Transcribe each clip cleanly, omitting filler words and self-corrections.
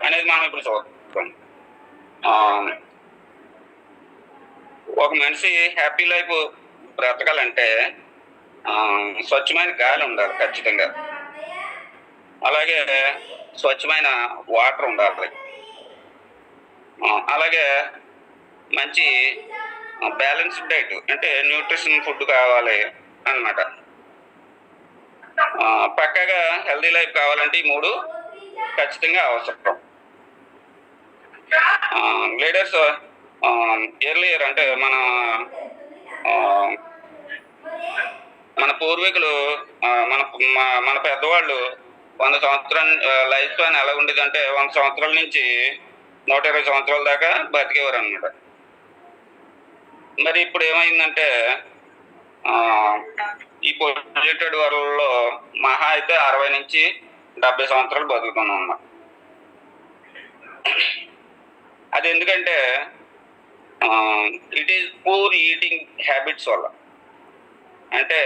అనేది మనం ఇప్పుడు చూద్దాం. ఒక మనిషి హ్యాపీ లైఫ్ బ్రతకాలంటే స్వచ్ఛమైన గాలి ఉండాలి ఖచ్చితంగా. అలాగే స్వచ్ఛమైన వాటర్ ఉండాలి. అలాగే మంచి బ్యాలెన్స్డ్ డైట్ అంటే న్యూట్రిషన్ ఫుడ్ కావాలి అన్నమాట. పక్కాగా హెల్దీ లైఫ్ కావాలంటే ఈ మూడు ఖచ్చితంగా అవసరం. లీడర్స్ ఎర్లియర్ అంటే మన పూర్వీకులు మన పెద్దవాళ్ళు 100 సంవత్సరాల లైఫ్ స్పాన్ ఎలా ఉండేది అంటే 100 సంవత్సరాల నుంచి 120 సంవత్సరాల దాకా బతికేవారు అనమాట. మరి ఇప్పుడు ఏమైందంటే ఈ పొల్యూటెడ్ వరల్డ్లో మహా అయితే 60 నుంచి 70 సంవత్సరాలు బతుకుతున్నాం అన్నమాట. అది ఎందుకంటే it is poor eating habits వల్ల. అంటే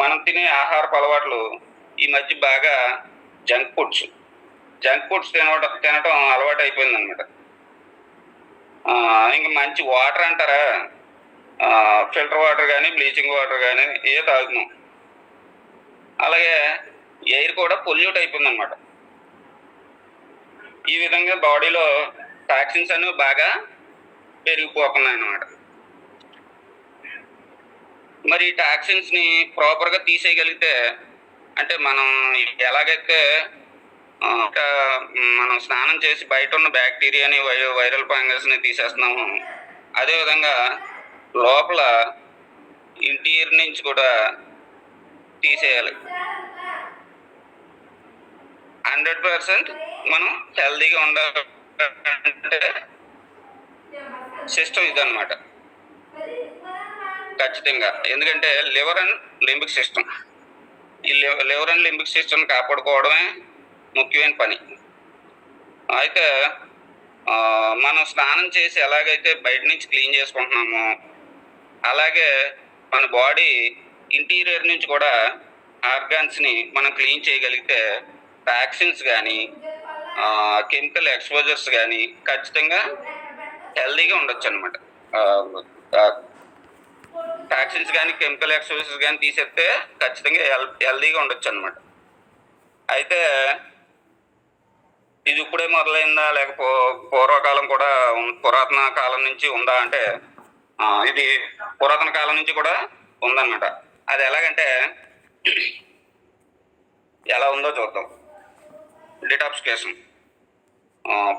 మనం తినే ఆహారపు అలవాట్లు ఈ మధ్య బాగా జంక్ ఫుడ్స్ తినటం అలవాటు అయిపోయింది అనమాట. ఇంకా మంచి వాటర్ అంటారా, ఫిల్టర్ వాటర్ కానీ బ్లీచింగ్ వాటర్ కానీ ఏ తాగుతున్నాం. అలాగే ఎయిర్ కూడా పొల్యూట్ అయిపోయింది అనమాట. ఈ విధంగా బాడీలో టాక్సిన్స్ అనేవి బాగా పెరిగిపోతున్నాయి అన్నమాట. మరి ఈ టాక్సిన్స్ని ప్రాపర్గా తీసేయగలిగితే అంటే మనం ఎలాగైతే మనం స్నానం చేసి బయట ఉన్న బ్యాక్టీరియాని వైరల్ ఫంగస్ని తీసేస్తున్నాము, అదేవిధంగా లోపల ఇంటీరియర్ నుంచి కూడా తీసేయాలి. 100% మనం హెల్దీగా ఉండాలంటే సిస్టమ్ ఇదన్నమాట ఖచ్చితంగా. ఎందుకంటే లివర్ అండ్ లింబిక్ సిస్టమ్, ఈ లివర్ అండ్ లింబిక్ సిస్టమ్ కాపాడుకోవడమే ముఖ్యమైన పని. అయితే మనం స్నానం చేసి ఎలాగైతే బయట నుంచి క్లీన్ చేసుకుంటున్నామో అలాగే మన బాడీ ఇంటీరియర్ నుంచి కూడా ఆర్గాన్స్ని మనం క్లీన్ చేయగలిగితే టాక్సిన్స్ కానీ కెమికల్ ఎక్స్పోజర్స్ కానీ ఖచ్చితంగా హెల్దీగా ఉండొచ్చు అనమాట. టాక్సిన్స్ కానీ కెమికల్ ఎక్స్పోజర్స్ కానీ తీసేస్తే ఖచ్చితంగా హెల్దీగా ఉండొచ్చు అనమాట. అయితే ఇది ఇప్పుడే మొదలైందా లేకపో పూర్వకాలం కూడా పురాతన కాలం నుంచి ఉందా అంటే ఇది పురాతన కాలం నుంచి కూడా ఉందన్నమాట. అది ఎలాగంటే ఎలా ఉందో చూద్దాం. డిటాక్సిఫికేషన్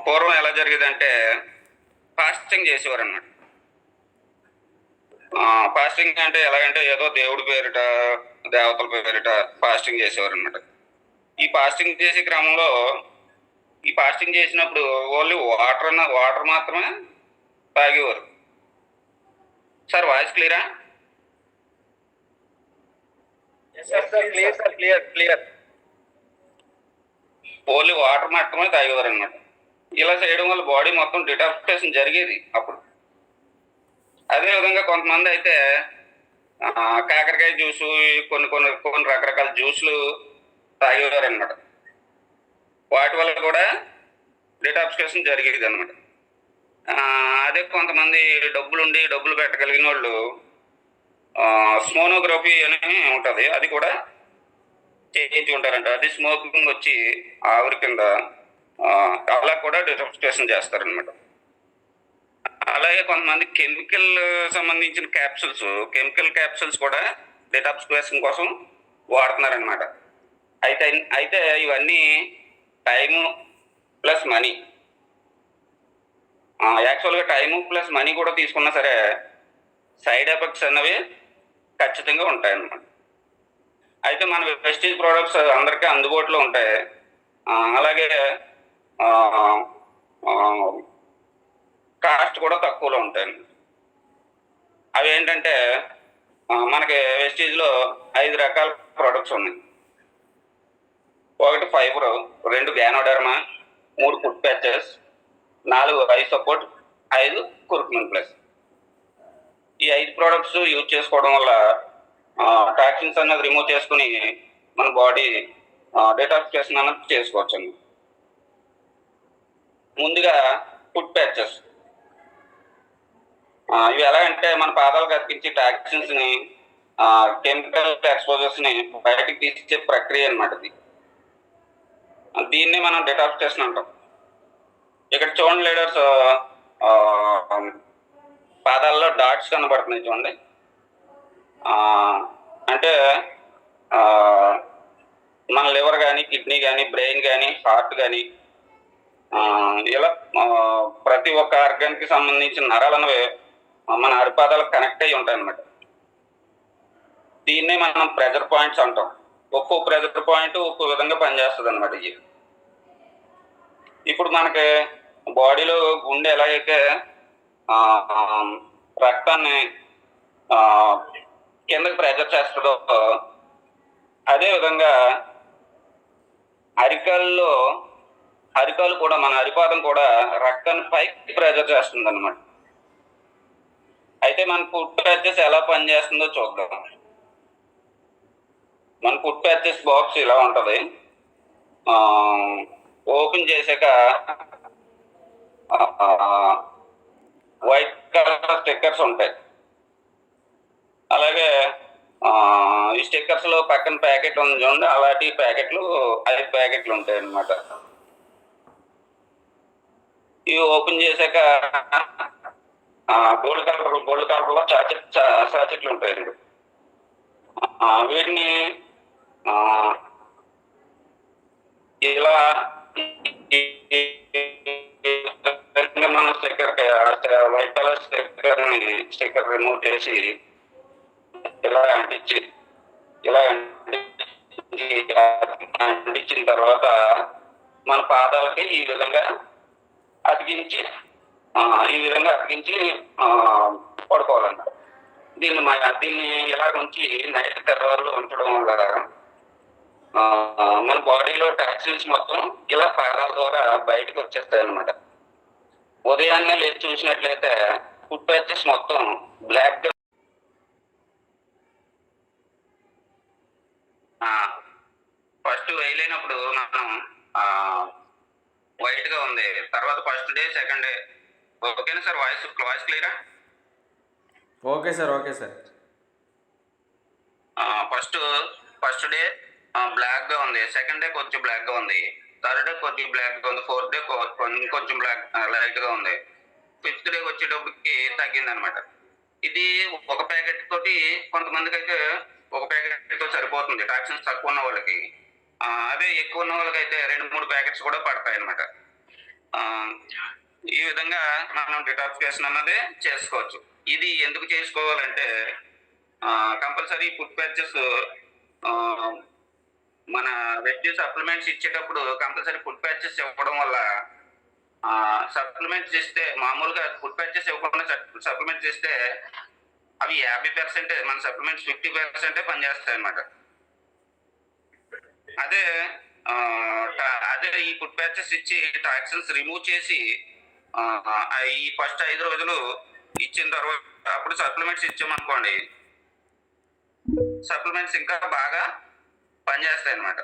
పూర్వం ఎలా జరిగేదంటే ఫాస్టింగ్ చేసేవారు అన్నమాట. ఫాస్టింగ్ అంటే ఎలాగంటే ఏదో దేవుడి పేరిట దేవతల పేరిట ఫాస్టింగ్ చేసేవారు అన్నమాట. ఈ ఫాస్టింగ్ చేసే క్రమంలో ఈ ఫాస్టింగ్ చేసినప్పుడు ఓన్లీ వాటర్ మాత్రమే తాగేవారు. సార్ వాయిస్ క్లియరా? క్లియర్. ఓన్లీ వాటర్ మాత్రమే తాగేవారు అనమాట. ఇలా చేయడం వల్ల బాడీ మొత్తం డిటాక్సిఫికేషన్ జరిగేది అప్పుడు. అదేవిధంగా కొంతమంది అయితే కాకరకాయ జ్యూసు కొన్ని రకరకాల జ్యూస్లు తాగేవారు అనమాట. వాటి వల్ల కూడా డిటాక్సిఫికేషన్ జరిగేది అనమాట. అదే కొంతమంది డబ్బులు పెట్టగలిగిన వాళ్ళు స్మోనోగ్రఫీ అని ఉంటుంది, అది కూడా చేయించి ఉంటారంట. అది స్మోకింగ్ వచ్చి ఆవిరి కింద అలా కూడా డిటాక్సిఫికేషన్ చేస్తారనమాట. అలాగే కొంతమంది కెమికల్ సంబంధించిన కెమికల్ క్యాప్సూల్స్ కూడా డిటాక్సిఫికేషన్ కోసం వాడుతున్నారనమాట. అయితే ఇవన్నీ టైము ప్లస్ మనీ. యాక్చువల్గా టైము ప్లస్ మనీ కూడా తీసుకున్నా సరే సైడ్ ఎఫెక్ట్స్ అన్నవి ఖచ్చితంగా ఉంటాయన్నమాట. అయితే మన వెస్టేజ్ ప్రోడక్ట్స్ అందరికీ అందుబాటులో ఉంటాయి. అలాగే కాస్ట్ కూడా తక్కువలో ఉంటాయి. అవి ఏంటంటే మనకి వెస్టేజ్లో 5 రకాల ప్రోడక్ట్స్ ఉన్నాయి. 1 fibre, 2 ganoderma, 3 food patches, 4 I support, 5 curcumin plus. ఈ 5 ప్రోడక్ట్స్ యూజ్ చేసుకోవడం వల్ల టాక్సిన్స్ అన్నది రిమూవ్ చేసుకుని మన బాడీ డిటాక్సిఫికేషన్ అన్నది చేసుకోవచ్చు అండి. ముందుగా ఫుట్ ప్యాచెస్. ఇవి ఎలా అంటే మన పాదాలకు అతికించి టాక్సిన్స్ ని కెమికల్ ఎక్స్పోజర్స్ ని బయటకు తీసే ప్రక్రియ అనమాట ఇది. దీన్ని మనం డెటాక్సిఫికేషన్ అంటాం. ఇక్కడ చూడండి లీడర్స్, పాదాల్లో డాట్స్ కనబడుతున్నాయి చూడండి. అంటే మన లివర్ కానీ, కిడ్నీ కానీ, బ్రెయిన్ కానీ, హార్ట్ కానీ, ఇలా ప్రతి ఒక్క ఆర్గాన్కి సంబంధించిన నరాలను మన అరిపాదాలకు కనెక్ట్ అయ్యి ఉంటాయి అన్నమాట. దీన్నే మనం ప్రెజర్ పాయింట్స్ అంటాం. ఒక్కో ప్రెజర్ పాయింట్ ఒక్కో విధంగా పనిచేస్తుంది అనమాట. ఇది ఇప్పుడు మనకి బాడీలో గుండె ఎలాగైతే రక్తాన్ని కిందకి ప్రెజర్ చేస్తుందో, అదే విధంగా అరికాలు కూడా, మన అరిపాదం కూడా రక్తాన్ని పైకి ప్రెజర్ చేస్తుంది అనమాట. అయితే మన ఫుట్ ప్యాచెస్ ఎలా పనిచేస్తుందో చూద్దాం. మన ఫుట్ ప్యాచెస్ బాక్స్ ఇలా ఉంటది. ఓపెన్ చేశాక వైట్ కలర్ స్టిక్కర్స్ ఉంటాయి. అలాగే ఈ స్టిక్కర్స్ లో పక్కన ప్యాకెట్ ఉంది చూడండి, అలాంటి ప్యాకెట్లు 5 ప్యాకెట్లు ఉంటాయి అన్నమాట. ఇవి ఓపెన్ చేశాక గోల్డ్ కలర్ లో సాచెట్లు ఉంటాయి. వీటిని ఇలా మనం వైట్ కలర్ స్టిక్కర్ రిమూవ్ చేసి ఇలా అంటించిన తర్వాత మన పాదాలకి ఈ విధంగా అతికించి పడుకోవాలన్నమాట. దీన్ని ఇలా ఉంచి నైట్ తెల్లవారులు ఉంచడం వల్ల మన బాడీలో టాక్సిన్స్ మొత్తం ఇలా పాదాల ద్వారా బయటకు వచ్చేస్తాయి అన్నమాట. ఉదయాన్నే లేచి చూసినట్లయితే ఫుట్ ప్యాచెస్ మొత్తం బ్లాక్ గా, ఫస్ట్ వేయలేనప్పుడు మనం వైట్ గా ఉంది. తర్వాత ఫస్ట్ డే, సెకండ్ డే. ఓకేనా సార్? వాయిస్ క్లియరా? Okay sir. First day black గా ఉంది, సెకండ్ డే కొంచెం బ్లాక్ గా ఉంది, థర్డ్ డే కొంచెం బ్లాక్ గా ఉంది, ఫోర్త్ డే కొంచెం బ్లాక్ లైట్ గా ఉంది, ఫిఫ్త్ డే వచ్చేటప్పటికి తగ్గింది అనమాట. ఇది ఒక ప్యాకెట్ తోటి కొంతమందికి అయితే ఒక ప్యాకెట్ తో సరిపోతుంది టాక్సిన్స్ తక్కువ ఉన్న వాళ్ళకి. అదే ఎక్కువ ఉన్న వాళ్ళకి అయితే 2-3 ప్యాకెట్స్ కూడా పడతాయి అనమాట. ఈ విధంగా మనం డిటాక్సిఫికేషన్ అన్నది చేసుకోవచ్చు. ఇది ఎందుకు చేసుకోవాలంటే కంపల్సరీ ఫుడ్ ప్యాచెస్ మన వెజ్ సప్లిమెంట్స్ ఇచ్చేటప్పుడు కంపల్సరీ ఫుడ్ ప్యాచెస్ ఇవ్వడం వల్ల సప్లిమెంట్స్ ఇస్తే, మామూలుగా ఫుడ్ ప్యాచెస్ ఇవ్వకుండా సప్లిమెంట్స్ ఇస్తే అవి 50%, మన సప్లిమెంట్స్ 50% పనిచేస్తాయి అన్నమాట. అదే ఈ ఫుడ్ ప్యాచెస్ ఇచ్చి టాక్సిన్స్ రిమూవ్ చేసి ఈ ఫస్ట్ 5 రోజులు ఇచ్చిన తర్వాత అప్పుడు సప్లిమెంట్స్ ఇచ్చామనుకోండి, సప్లిమెంట్స్ ఇంకా బాగా పనిచేస్తాయి అన్నమాట.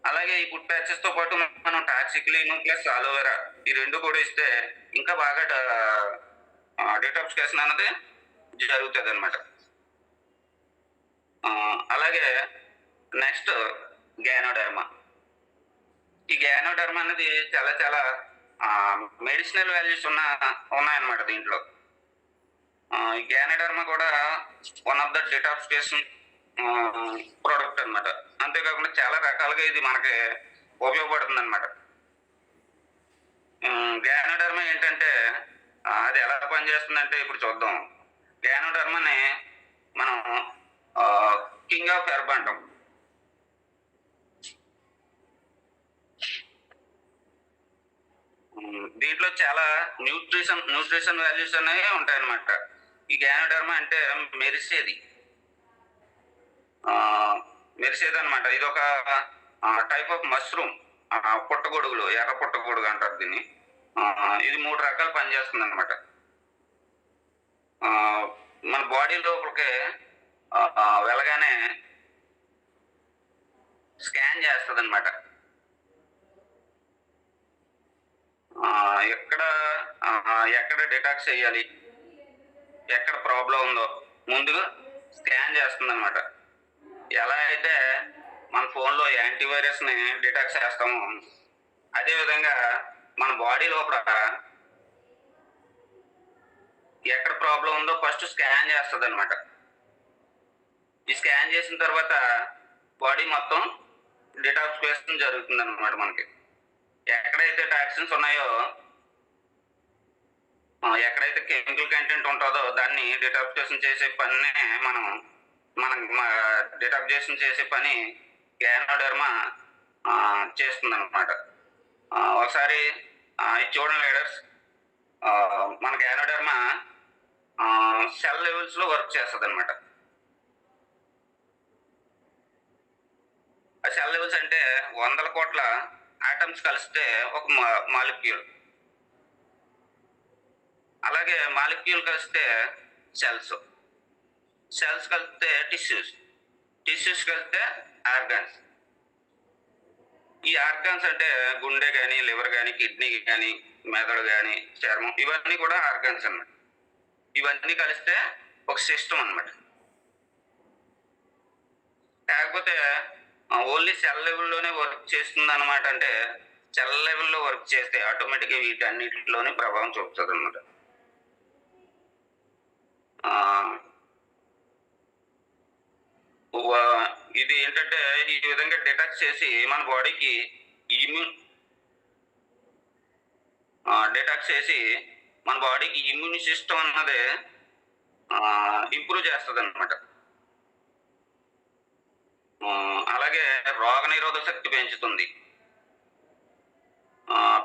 అలాగే ఈ ఫుడ్ ప్యాచెస్ తో పాటు మనం టాక్సిక్లిన్ ప్లస్ అలోవెరా ఈ 2 కూడా ఇస్తే ఇంకా బాగా డిటాక్సిఫికేషన్ అన్నది జరుగుతుంది అనమాట. అలాగే నెక్స్ట్ గ్యానోడర్మా. ఈ గ్యానోడర్మా అనేది చాలా మెడిసినల్ వాల్యూస్ ఉన్నాయన్నమాట దీంట్లో. ఈ గ్యానోడర్మా కూడా one of the detoxification product అనమాట. అంతేకాకుండా చాలా రకాలుగా ఇది మనకి ఉపయోగపడుతుంది అనమాట. గ్యానోడర్మా ఏంటంటే అది ఎలా పనిచేస్తుందంటే ఇప్పుడు చూద్దాం. గ్యానోడర్మాని మనం కింగ్ ఆఫ్ హెర్బ్ అంటాం. దీంట్లో చాలా న్యూట్రిషన్ వాల్యూస్ అనేవి ఉంటాయన్నమాట. ఈ గ్యానోడర్మా అంటే మెరిసేది అనమాట. ఇది ఒక టైప్ ఆఫ్ మష్రూమ్, పుట్టగొడుగులు, ఎర్ర పుట్టగొడుగు అంటారు దీన్ని. ఇది 3 రకాలు పనిచేస్తుంది అనమాట. మన బాడీ లోపలికి వెళ్ళగానే స్కాన్ చేస్తుంది అనమాట. ఎక్కడ ఎక్కడ డిటాక్స్ చేయాలి, ఎక్కడ ప్రాబ్లం ఉందో ముందుగా స్కాన్ చేస్తుంది అనమాట. ఎలా అయితే మన ఫోన్లో యాంటీవైరస్ని డిటాక్స్ చేస్తామో అదేవిధంగా మన బాడీ లోపల ఎక్కడ ప్రాబ్లం ఉందో ఫస్ట్ స్కాన్ చేస్తుంది అనమాట. ఈ స్కాన్ చేసిన తర్వాత బాడీ మొత్తం డిటాక్సిఫికేషన్ జరుగుతుంది అనమాట. మనకి ఎక్కడైతే టాక్సిన్స్ ఉన్నాయో, ఎక్కడైతే కెమికల్ కంటెంట్ ఉంటుందో దాన్ని డిటాక్సిఫికేషన్ చేసే పనినే మనం డిటాక్సిఫికేషన్ చేసే పని గ్యానోడర్మా చేస్తుంది అనమాట. ఒకసారి ఇది చూడండి లీడర్స్, మన గ్యానోడర్మా సెల్ లెవెల్స్లో వర్క్ చేస్తుంది అనమాట. ఆ సెల్ లెవెల్స్ అంటే 100 కోట్ల ఆటమ్స్ కలిస్తే ఒక మాలిక్యూల్, అలాగే మాలిక్యూల్ కలిస్తే సెల్స్, సెల్స్ కలిస్తే టిష్యూస్, టిష్యూస్ కలిస్తే ఆర్గాన్స్. ఈ ఆర్గాన్స్ అంటే గుండె కానీ, లివర్ కానీ, కిడ్నీ కానీ, మెదడు కానీ, చర్మం, ఇవన్నీ కూడా ఆర్గాన్స్ అన్నమాట. ఇవన్నీ కలిస్తే ఒక సిస్టమ్ అన్నమాట. కాకపోతే ఓన్లీ సెల్ లెవెల్లోనే వర్క్ చేస్తుంది అనమాట. అంటే సెల్ లెవెల్లో వర్క్ చేస్తే ఆటోమేటిక్గా వీటన్నిటిలోనే ప్రభావం చూపుతుంది అనమాట. ఇది ఏంటంటే ఈ విధంగా డిటాక్ట్ చేసి మన బాడీకి డిటాక్ట్ చేసి మన బాడీకి ఇమ్యూన్ సిస్టమ్ అన్నది ఇంప్రూవ్ చేస్తుంది అనమాట. అలాగే రోగ నిరోధక శక్తి పెంచుతుంది.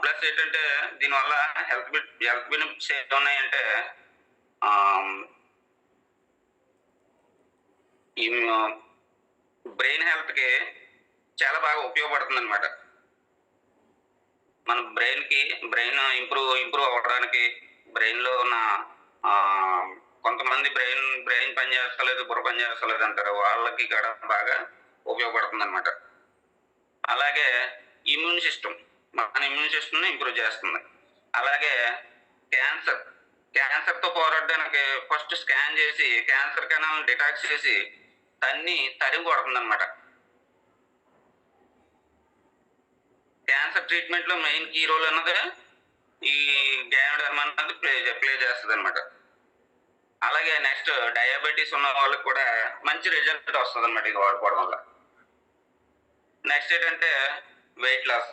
ప్లస్ ఏంటంటే దీనివల్ల హెల్త్ బెనిఫిట్స్ ఏంటి ఉన్నాయంటే ఈ బ్రెయిన్ హెల్త్కి చాలా బాగా ఉపయోగపడుతుంది అనమాట. మన బ్రెయిన్ ఇంప్రూవ్ అవ్వడానికి, బ్రెయిన్లో ఉన్న కొంతమంది బ్రెయిన్ పని చేస్తలేదు, బుర్ర పని చేస్తలేదు అంటారు, వాళ్ళకి కూడా బాగా ఉపయోగపడుతుంది అనమాట. అలాగే ఇమ్యూన్ సిస్టమ్, మన ఇమ్యూన్ సిస్టమ్ని ఇంప్రూవ్ చేస్తుంది. అలాగే క్యాన్సర్తో పోరాడడానికి ఫస్ట్ స్కాన్ చేసి క్యాన్సర్ కణాలను డిటాక్ట్ చేసి తరిమి కొడుతుంది అనమాట. క్యాన్సర్ ట్రీట్మెంట్లో మెయిన్ కీ రోల్ అన్నది ఈ గ్యానోడర్మా అన్నది ప్లే చేస్తుంది అనమాట. అలాగే నెక్స్ట్ డయాబెటీస్ ఉన్న వాళ్ళకి కూడా మంచి రిజల్ట్ వస్తుంది అనమాట ఇది వాడుకోవడం వల్ల. నెక్స్ట్ ఏంటంటే వెయిట్ లాస్.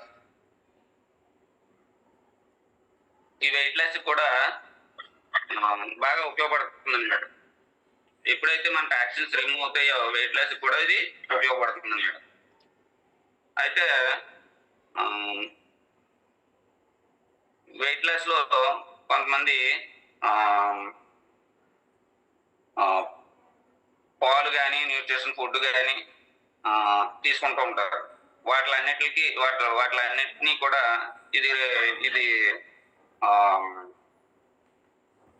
ఈ వెయిట్ లాస్ కూడా బాగా ఉపయోగపడుతుంది అన్నమాట. ఎప్పుడైతే మన టాక్సిన్స్ రిమూవ్ అవుతాయో వెయిట్ లాస్ కూడా ఇది ఉపయోగపడుతుంది అన్నమాట. అయితే వెయిట్ లాస్లో కొంతమంది పాలు కానీ, న్యూట్రిషన్ ఫుడ్ కానీ తీసుకుంటూ ఉంటారు. వాటిలన్నిటినీ కూడా ఇది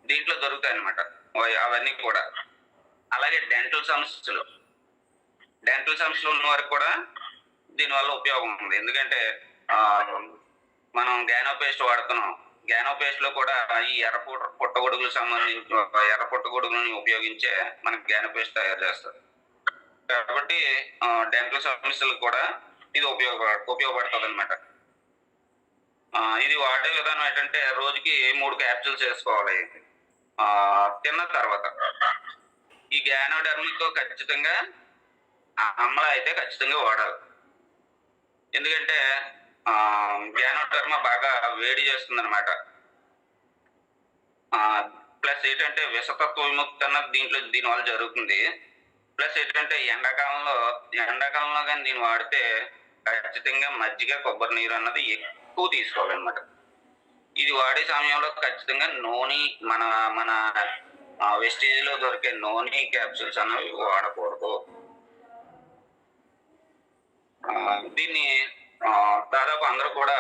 దీంట్లో దొరుకుతాయి అన్నమాట అవన్నీ కూడా. అలాగే డెంటల్ సమస్యలు ఉన్న వారికి కూడా దీనివల్ల ఉపయోగం ఉంది. ఎందుకంటే మనం గ్యానో పేస్ట్ వాడుతున్నాం. గ్యానో పేస్ట్లో కూడా ఈ ఎర్ర పుట్టగొడుగులను ఉపయోగించే మనకి గ్యానో పేస్ట్ తయారు చేస్తారు. కాబట్టి డెంటల్ సమస్యలకు కూడా ఇది ఉపయోగపడుతుంది అనమాట. ఇది వాడే విధానం ఏంటంటే రోజుకి 3 క్యాప్సూల్స్ వేసుకోవాలి తిన్న తర్వాత. ఈ గ్యానోడర్మాతో ఖచ్చితంగా అమల అయితే ఖచ్చితంగా వాడాలి. ఎందుకంటే గ్యానోడర్మా బాగా వేడి చేస్తుంది అనమాట. ప్లస్ ఏంటంటే విషతత్వ విముక్తి అన్నది దీనివల్ల జరుగుతుంది. ప్లస్ ఏంటంటే ఎండాకాలంలో కానీ దీన్ని వాడితే ఖచ్చితంగా మజ్జిగ, కొబ్బరి నీరు అన్నది ఎక్కువ తీసుకోవాలన్నమాట. ఇది వాడే సమయంలో ఖచ్చితంగా నూనె, మన వెస్టేజ్లో దొరికే నూనె క్యాప్సూల్స్ అనేవి వాడకూడదు. దీన్ని దాదాపు అందరూ కూడా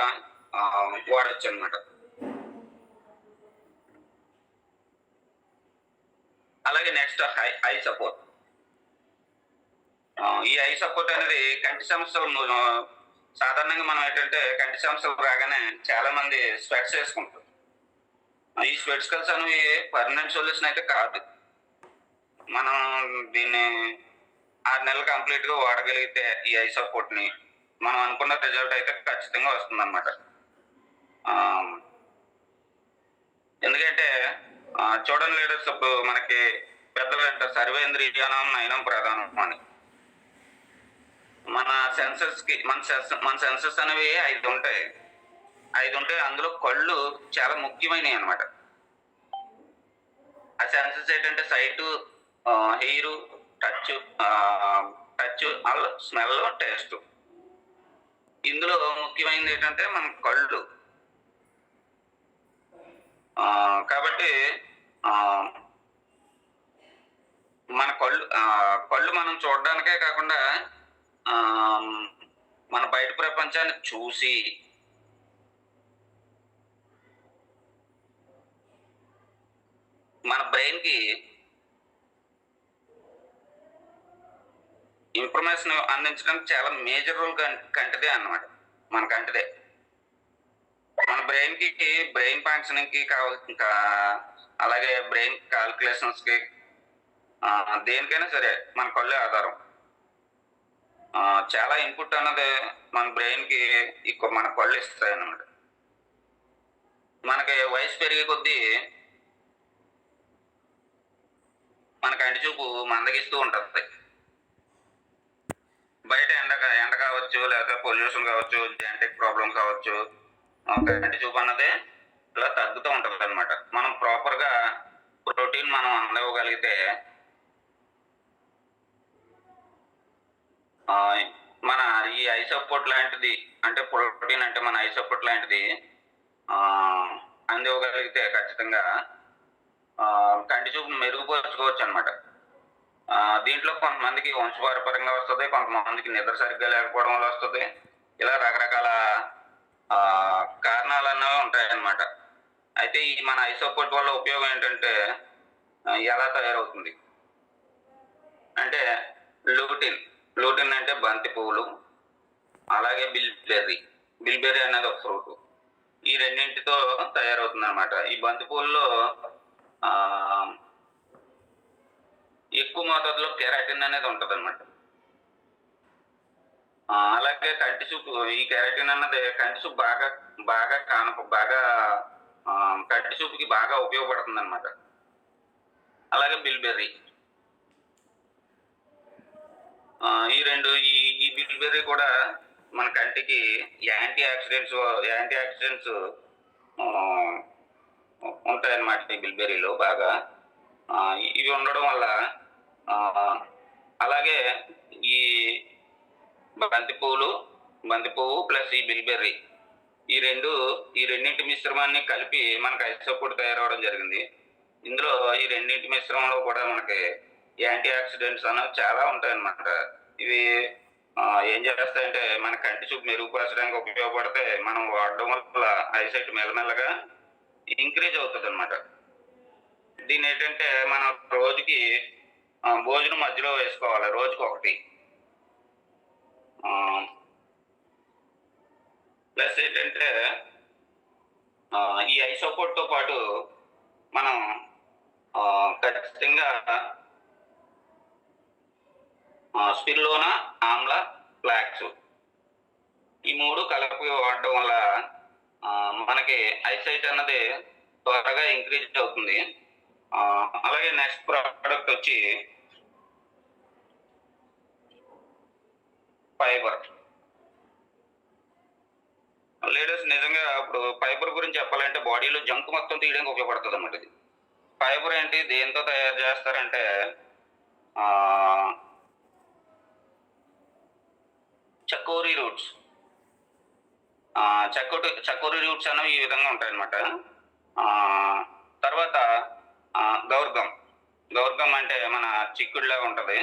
వాడచ్చు అనమాట. అలాగే నెక్స్ట్ ఐ సపోర్ట్. ఈ ఐ సపోర్ట్ అనేది కంటి సమస్యలు సాధారణంగా మనం ఏంటంటే కంటి సమస్యలు రాగానే చాలా మంది స్పెట్స్ వేసుకుంటారు. ఈ స్పెట్స్ అనేవి పర్మనెంట్ సొల్యూషన్ అయితే కాదు. మనం దీన్ని 6 నెలలు కంప్లీట్ గా వాడగలిగితే ఈ ఐ సపోర్ట్ ని మనం అనుకున్న రిజల్ట్ అయితే ఖచ్చితంగా వస్తుందన్నమాట. ఆ, ఎందుకంటే చూడండి లీడర్స్, ఇప్పుడు మనకి పెద్దలు అంటారు సర్వేంద్రియానం నయనం ప్రధానం అని. మన సెన్సెస్ కి మన సెన్సెస్ అనేవి 5 ఉంటాయి. 5 ఉంటాయి, అందులో కళ్ళు చాలా ముఖ్యమైనవి అనమాట. ఆ సెన్సెస్ ఏంటంటే sight, hair, touch, touch, smell, taste. ఇందులో ముఖ్యమైనది ఏంటంటే మన కళ్ళు. కాబట్టి మన కళ్ళు మనం చూడడానికే కాకుండా మన బయట ప్రపంచాన్ని చూసి మన బ్రెయిన్ కి ఇన్ఫర్మేషన్ అందించడానికి చాలా మేజర్ రోల్ కంటిదే అన్నమాట. మన కంటిదే మన బ్రెయిన్ ఫంక్షనింగ్ కి కావాల్సిన, అలాగే బ్రెయిన్ క్యాల్కులేషన్స్ కి, దేనికైనా సరే మన కళ్ళే ఆధారం. చాలా ఇన్పుట్ అన్నది మన బ్రెయిన్ కి మన కళ్ళు ఇస్తాయి అన్నమాట. మనకి వయసు పెరిగే కొద్దీ మన కంటి చూపు మందగిస్తూ ఉంటుంది. బయట ఎండ కావచ్చు, లేకపోతే పొల్యూషన్ కావచ్చు, జెనెటిక్ ప్రాబ్లం కావచ్చు, కంటి చూపు అన్నది ఇలా తగ్గుతూ ఉంటుంది అనమాట. మనం ప్రాపర్ గా ప్రోటీన్ మనం అందివ్వగలిగితే మన ఈ ఐ సపోర్ట్ లాంటిది, అంటే ప్రోటీన్ అంటే మన ఐ సపోర్ట్ లాంటిది అందివ్వగలిగితే ఖచ్చితంగా కంటి చూపు మెరుగుపరుచుకోవచ్చు అనమాట. దీంట్లో కొంతమందికి వంశపారపరంగా వస్తుంది, కొంతమందికి నిద్ర సరిగ్గా లేకపోవడం వల్ల వస్తుంది. ఇలా రకరకాల కారణాలు అన్నవి ఉంటాయన్నమాట. అయితే ఈ మన ఐ సపోర్ట్ వల్ల ఉపయోగం ఏంటంటే ఎలా తయారవుతుంది అంటే లూటిన్ అంటే బంతి పువ్వులు, అలాగే బిల్బెర్రీ అనేది ఒక ఫ్రూట్. ఈ రెండింటితో తయారవుతుంది అనమాట. ఈ బంతి పువ్వుల్లో ఎక్కువ మోతాదులో కెరాటిన్ అనేది ఉంటుంది అనమాట. అలాగే కంటి చూపు, ఈ కెరాటిన్ అన్నది కంటి చూపు బాగా కంటి చూపుకి బాగా ఉపయోగపడుతుంది అనమాట. అలాగే బిల్బెర్రీ, ఈ బిల్బెర్రీ కూడా మన కంటికి యాంటీ ఆక్సిడెంట్స్ ఉంటాయన్నమాట. ఈ బిల్బెర్రీలో బాగా ఇవి ఉండడం వల్ల, అలాగే ఈ బంతి పువ్వు ప్లస్ ఈ బిల్బెర్రీ, ఈ రెండింటి మిశ్రమాన్ని కలిపి మనకు ఐ సపోర్ట్ తయారవడం జరిగింది. ఇందులో ఈ రెండింటి మిశ్రమంలో కూడా మనకి యాంటీ ఆక్సిడెంట్స్ అనేవి చాలా ఉంటాయన్నమాట. ఇవి ఏం చేస్తాయంటే మన కంటి చూపు మెరుగుపరచడానికి ఉపయోగపడితే మనం వాడడం వల్ల ఐసైట్ మెల్లమెల్లగా ఇంక్రీజ్ అవుతుంది అనమాట. దీని ఏంటంటే మనం రోజుకి భోజనం మధ్యలో వేసుకోవాలి, రోజుకి ఒకటి. ప్లస్ ఏంటంటే ఈ ఐ సపోర్ట్ తో పాటు మనం ఖచ్చితంగా స్పిరులినా, ఆమ్లా, ఫ్లాక్స్, ఈ 3 కలిపి వాడడం వల్ల మనకి ఐసైట్ అన్నది త్వరగా ఇంక్రీజ్ అవుతుంది. అలాగే నెక్స్ట్ ప్రోడక్ట్ వచ్చి ఫైబర్. లేడీస్ నిజంగా ఇప్పుడు ఫైబర్ గురించి చెప్పాలంటే బాడీలో జంక్ మొత్తం తీయడానికి ఉపయోగపడుతుంది అన్నమాట. ఇది ఫైబర్ ఏంటి, దేంతో తయారు చేస్తారంటే చకోరీ రూట్స్. చకోరీ రూట్స్ అనేవి ఈ విధంగా ఉంటాయన్నమాట. తర్వాత గౌర్గం అంటే మన చిక్కుడులాగా ఉంటుంది.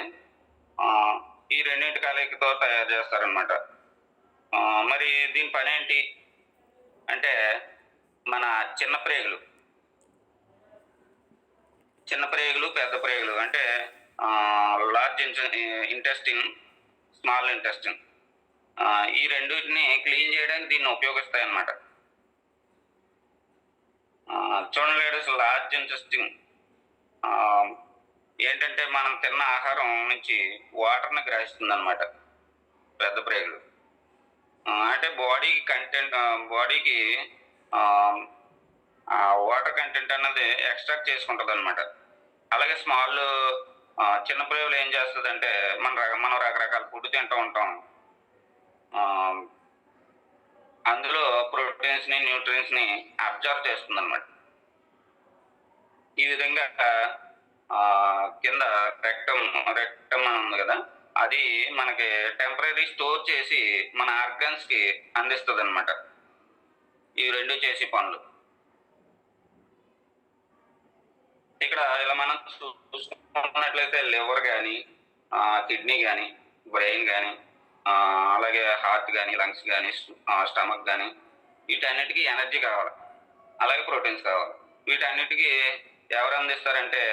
ఈ రెండింటి కలయికతో తయారు చేస్తారనమాట. మరి దీని పని ఏంటి అంటే మన చిన్న ప్రేగులు, పెద్ద ప్రేగులు అంటే లార్జ్ ఇంటెస్టిన్, స్మాల్ ఇంటెస్టిన్, ఈ రెండింటిని క్లీన్ చేయడానికి దీన్ని ఉపయోగిస్తాయి అన్నమాట. చూడండి లేడీస్, లార్జ్ ఇంటెస్టిన్ ఏంటంటే మనం తిన్న ఆహారం నుంచి వాటర్ని గ్రహిస్తుంది అనమాట పెద్ద ప్రేగులు. అంటే బాడీకి వాటర్ కంటెంట్ అన్నది ఎక్స్ట్రాక్ట్ చేసుకుంటుంది అనమాట. అలాగే చిన్న ప్రేగులు ఏం చేస్తుందంటే మనం రకరకాల ఫుడ్ తింటూ ఉంటాం. అందులో ప్రోటీన్స్ని, న్యూట్రియన్స్ని అబ్జర్వ్ చేస్తుంది అనమాట. ఈ విధంగా కింద రెక్టమ్ అని ఉంది కదా, అది మనకి టెంపరీ స్టోర్ చేసి మన ఆర్గన్స్కి అందిస్తుంది అనమాట. ఇవి రెండు చేసే పనులు. ఇక్కడ ఇలా మనం చూసుకున్నట్లయితే లివర్ కానీ, కిడ్నీ కానీ, బ్రెయిన్ కానీ, అలాగే హార్ట్ కానీ, లంగ్స్ కానీ, స్టమక్ కానీ, వీటన్నిటికీ ఎనర్జీ కావాలి, అలాగే ప్రోటీన్స్ కావాలి. వీటన్నిటికీ ఎవరు అందిస్తారంటే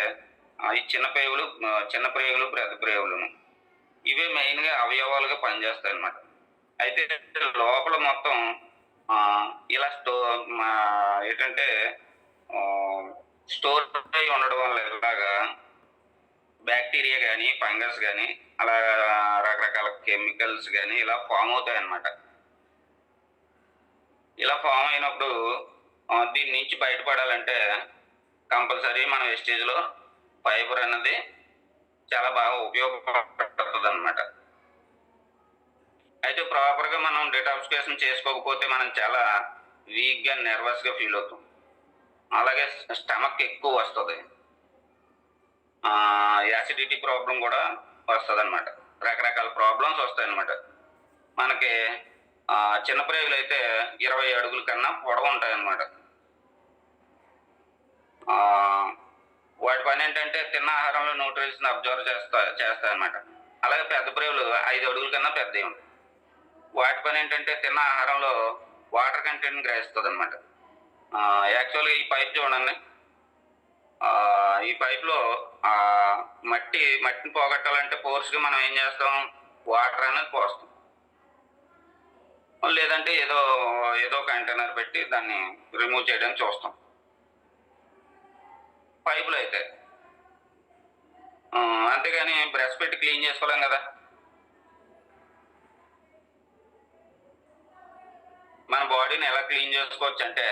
ఈ చిన్న ప్రేగులు, పెద్ద ప్రేగులను. ఇవే మెయిన్గా అవయవాలుగా పనిచేస్తాయి అన్నమాట. అయితే లోపల మొత్తం ఇలా ఏంటంటే స్టోర్ అయి ఉండడం వల్ల ఇలాగా బ్యాక్టీరియా కానీ, ఫంగస్ కానీ, అలా రకరకాల కెమికల్స్ కానీ ఇలా ఫామ్ అవుతాయి అన్నమాట. ఇలా ఫామ్ అయినప్పుడు దీని నుంచి బయటపడాలంటే కంపల్సరీ మన వెస్టేజ్లో ఫైబర్ అన్నది చాలా బాగా ఉపయోగపడుతుంది అనమాట. అయితే ప్రాపర్గా మనం డిటాక్సిఫికేషన్ చేసుకోకపోతే మనం చాలా వీక్గా, నర్వస్గా ఫీల్ అవుతాం. అలాగే స్టమక్ ఎక్కువ వస్తుంది, యాసిడిటీ ప్రాబ్లం కూడా వస్తుంది అనమాట. రకరకాల ప్రాబ్లమ్స్ వస్తాయి అన్నమాట. మనకి చిన్న ప్రేగులు అయితే 20 అడుగుల కన్నా పొడవు ఉంటాయి అన్నమాట. వాటి పని ఏంటంటే తిన్న ఆహారంలో న్యూట్రియన్స్ అబ్జర్వ్ చేస్తాయి అన్నమాట. అలాగే పెద్ద ప్రేగులు 5 అడుగుల కన్నా పెద్దవి ఉంటాయి. వాటి పని ఏంటంటే తిన్న ఆహారంలో వాటర్ కంటెంట్ గ్రహిస్తుంది అనమాట. యాక్చువల్గా ఈ పైప్ చూడండి, ఈ పైప్లో మట్టిని పోగొట్టాలంటే ఫోర్స్గా మనం ఏం చేస్తాం, వాటర్ అనేది పోస్తాం. లేదంటే ఏదో కంటైనర్ పెట్టి దాన్ని రిమూవ్ చేయడానికి చూస్తాం. పైపులు అయితే అంతేగాని బ్రష్ పెట్టి క్లీన్ చేసుకోలేం కదా. మన బాడీని ఎలా క్లీన్ చేసుకోవచ్చు అంటే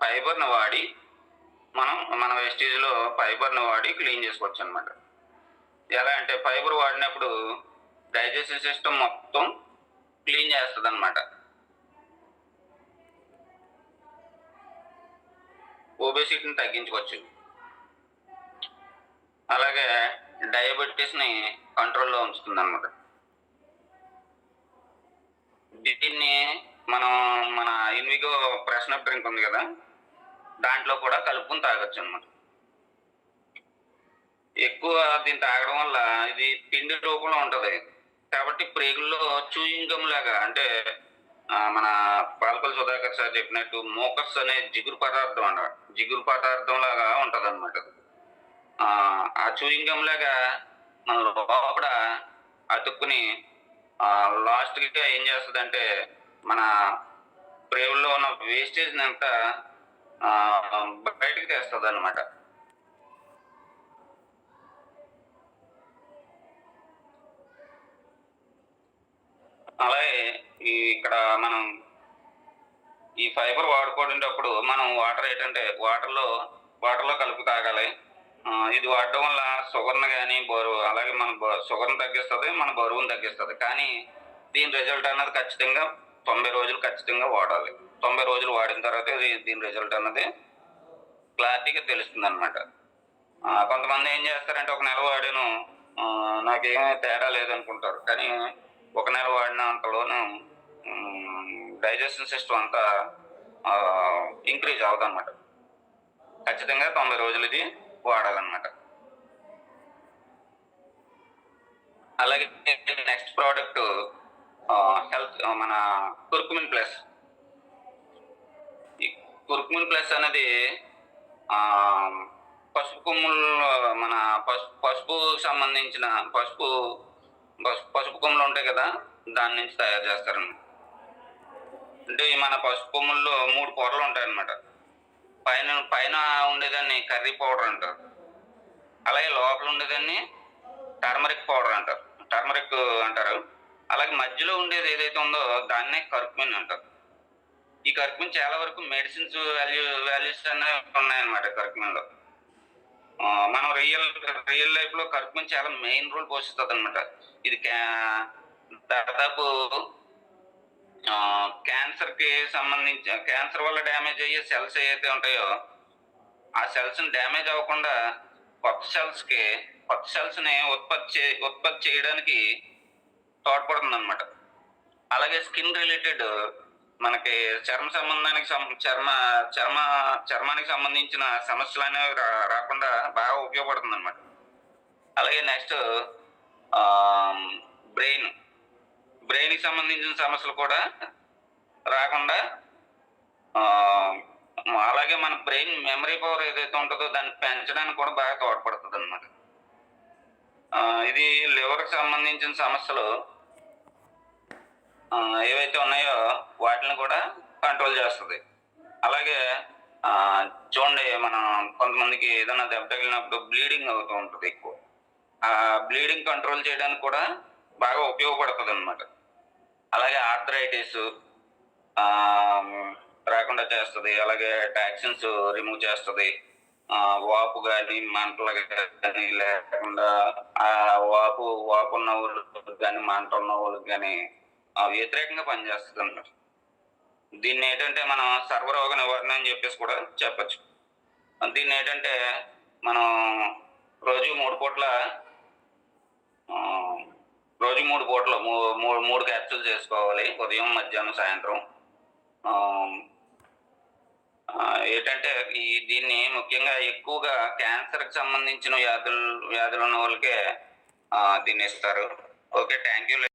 ఫైబర్ని వాడి మన వెస్టేజ్లో ఫైబర్ని వాడి క్లీన్ చేసుకోవచ్చు అనమాట. ఎలా అంటే ఫైబర్ వాడినప్పుడు డైజెస్టివ్ సిస్టమ్ మొత్తం క్లీన్ చేస్తుంది అనమాట. ఒబేసిటీని తగ్గించుకోవచ్చు. అలాగే డయాబెటీస్ని కంట్రోల్లో ఉంచుతుంది అనమాట. దీన్ని మనం మన ఇన్విగో ఫ్రెషనర్ డ్రింక్ ఉంది కదా, దాంట్లో కూడా కలుపుకుని తాగొచ్చు అనమాట. ఎక్కువ దీన్ని తాగడం వల్ల ఇది పిండి రూపంలో ఉంటుంది కాబట్టి ప్రేగుల్లో చూయింగ్ గమ్ లాగా, అంటే మన పాల్పల్లి సుధాకర్ సార్ చెప్పినట్టు మోకస్ అనే జిగురు పదార్థం లాగా ఉంటుంది అనమాట. ఆ చూయింగ్ గమ్ లాగా మన లోపల అతుక్కుని లాస్ట్గా ఏం చేస్తుందంటే మన ప్రేగుల్లో ఉన్న వేస్టేజ్ని అంతా బయటకు తెస్తుంది అనమాట. అలాగే ఇక్కడ మనం ఈ ఫైబర్ వాడుకునేటప్పుడు మనం వాటర్లో కలిపి తాగాలి. ఇది వాడడం వల్ల షుగర్ని కానీ అలాగే మన షుగర్ని తగ్గిస్తుంది, మన బరువును తగ్గిస్తుంది. కానీ దీని రిజల్ట్ అన్నది ఖచ్చితంగా 90 రోజులు ఖచ్చితంగా వాడాలి. 90 రోజులు వాడిన తర్వాత దీని రిజల్ట్ అన్నది క్లారిటీగా తెలుస్తుంది అనమాట. కొంతమంది ఏం చేస్తారంటే 1 నెల వాడాను, నాకేమీ తేడా లేదనుకుంటారు. కానీ 1 నెల వాడిన అంతలోనూ డైజెషన్ సిస్టమ్ అంతా ఇంక్రీజ్ అవుతుంది అనమాట. ఖచ్చితంగా 90 రోజులు ఇది వాడాలన్నమాట. అలాగే నెక్స్ట్ ప్రోడక్ట్ మన కుర్కుమిన్ ప్లస్. ఈ కుర్కుమిన్ ప్లస్ అనేది పసుపు కొమ్ములు మన పసుపు సంబంధించిన పసుపు కొమ్ములు ఉంటాయి కదా, దాని నుంచి తయారు చేస్తారండి. అంటే ఈ మన పసుపు కొమ్ముల్లో 3 పొరలు ఉంటాయన్నమాట. పైన పైన ఉండేదాన్ని కర్రీ పౌడర్ అంటారు. అలాగే లోపల ఉండేదాన్ని టర్మరిక్ పౌడర్ అంటారు, టర్మరిక్ అంటారు. అలాగే మధ్యలో ఉండేది ఏదైతే ఉందో దాన్నే కర్క్యూమిన్ అంటారు. ఈ కర్క్యూమిన్ చాలా వరకు మెడిసిన్స్ వాల్యూస్ అనేవి ఉన్నాయన్నమాట కర్క్యూమిన్లో. మనం రియల్ లైఫ్ లో కర్క్యూమిన్ చాలా మెయిన్ రోల్ పోషిస్తుంది అనమాట. ఇది దాదాపు క్యాన్సర్ వల్ల డ్యామేజ్ అయ్యే సెల్స్ ఏవైతే ఉంటాయో ఆ సెల్స్ ని డ్యామేజ్ అవ్వకుండా కొత్త సెల్స్ ని ఉత్పత్తి చేయడానికి తోడ్పడుతుంది అనమాట. అలాగే స్కిన్ రిలేటెడ్ మనకి చర్మానికి సంబంధించిన సమస్యలు అనేవి రాకుండా బాగా ఉపయోగపడుతుంది అనమాట. అలాగే నెక్స్ట్ బ్రెయిన్కి సంబంధించిన సమస్యలు కూడా రాకుండా, అలాగే మన బ్రెయిన్ మెమరీ పవర్ ఏదైతే ఉంటుందో దాన్ని పెంచడానికి కూడా బాగా తోడ్పడుతుంది అనమాట. ఇది లివర్కి సంబంధించిన సమస్యలు ఏవైతే ఉన్నాయో వాటిని కూడా కంట్రోల్ చేస్తుంది. అలాగే చూడండి, మనం కొంతమందికి ఏదైనా దెబ్బ తగిలినప్పుడు బ్లీడింగ్ అవుతూ ఉంటుంది ఎక్కువ. ఆ బ్లీడింగ్ కంట్రోల్ చేయడానికి కూడా బాగా ఉపయోగపడుతుంది అనమాట. అలాగే ఆర్థరైటిస్ రాకుండా చేస్తుంది. అలాగే టాక్సిన్స్ రిమూవ్ చేస్తుంది. వాపు కానీ మంటలు కానీ లేకుండా వాపు ఉన్న వాళ్ళకి కానీ మంట ఉన్న వాళ్ళకి కానీ వ్యతిరేకంగా పనిచేస్తుంది అన్నమాట. దీన్ని ఏంటంటే మనం సర్వరోగ నివారణ అని చెప్పేసి కూడా చెప్పచ్చు. దీన్ని ఏంటంటే మనం రోజు 3 పూట్ల 3 క్యాప్సూల్స్ చేసుకోవాలి, ఉదయం, మధ్యాహ్నం, సాయంత్రం. ఏంటంటే దీన్ని ముఖ్యంగా ఎక్కువగా క్యాన్సర్కి సంబంధించిన వ్యాధులు ఉన్న వాళ్ళకే దీన్ని ఇస్తారు. Okay, thank you.